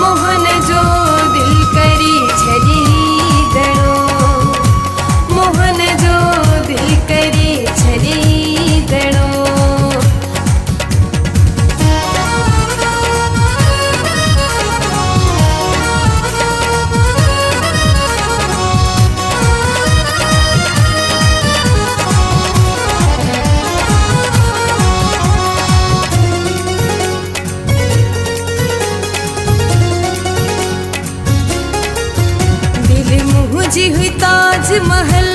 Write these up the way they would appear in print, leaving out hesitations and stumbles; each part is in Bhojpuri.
मोहन जो दिल करी छली दड़ो, मोहन जो दिल करी छली दड़ो। जी हुई ताज महल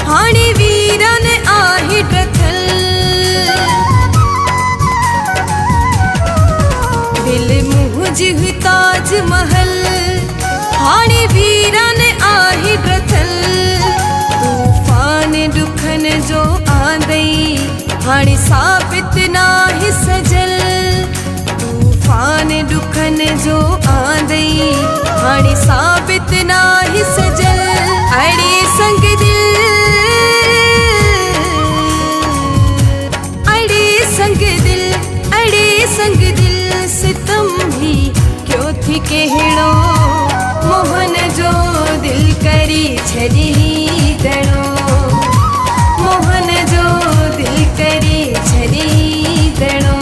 हाणी वीरन आही डथल, दिल मुझी हुई ताज महल हाणी वीरन आही डथल। तूफान दुखन जो आंदई हाणी साबित नाही सजल, तूफान दुखन जो आंदई हाणी साबित नाही सजल। अड़े संग दिल, अड़े संग दिल, अड़े संग दिल सितम भी क्यों थी कहड़ो, मोहन जो दिल करी छली दड़ो, मोहन जो दिल करी छली दड़ो।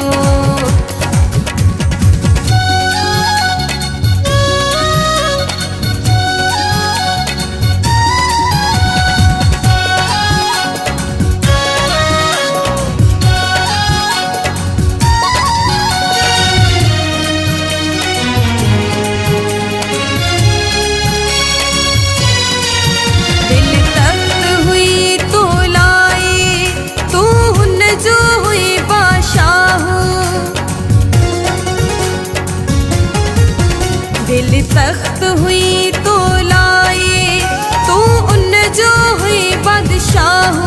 दिल तख्त हुई तो लाए तू उन जो हुई बादशाह,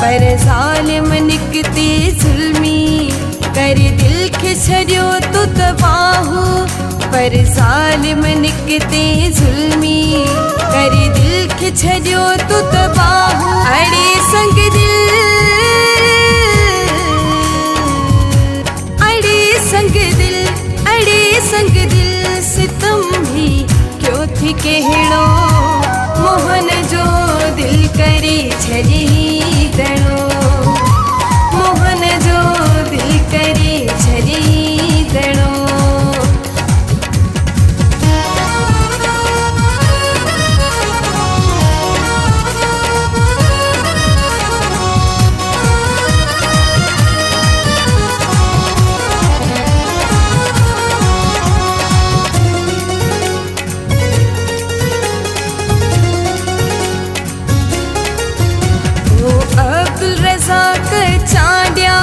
पर जालिम निकते जुल्मी कर दिल के छड़ियो तो तबाह, पर जालिम निकते जुल्मी कर दिल के छड़ियो तो तबाह। अड़े संग दिल, अड़े संग दिल, अड़े संग दिल सितम भी क्यों थी कहड़ो, मोहन जो दिल करी छली दड़ो, मोहन जो दिल करी छली दड़ो। चांडिया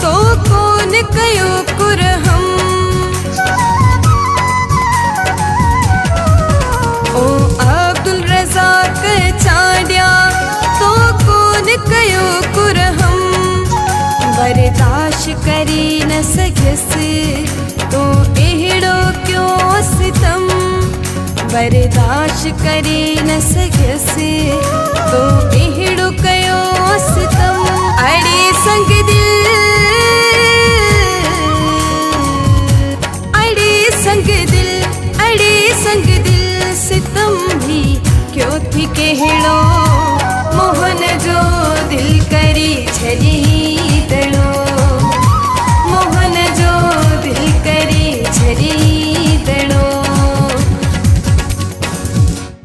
तो कौन कयो कुरहम, ओ अब्दुल रज़ाक चांडिया तो कौन कयो कुरहम। बर्दाश्त करी न सघियस तो एड़ो क्यों सितम, बर्दाश्त करी न सघियस तो एड़ो कयो सितम। अड़े संग दिल, अड़े संग दिल, अड़े संग दिल सितम भी क्यों थी कहड़ो, मोहन जो दिल करी छली दड़ो, मोहन जो दिल करी छली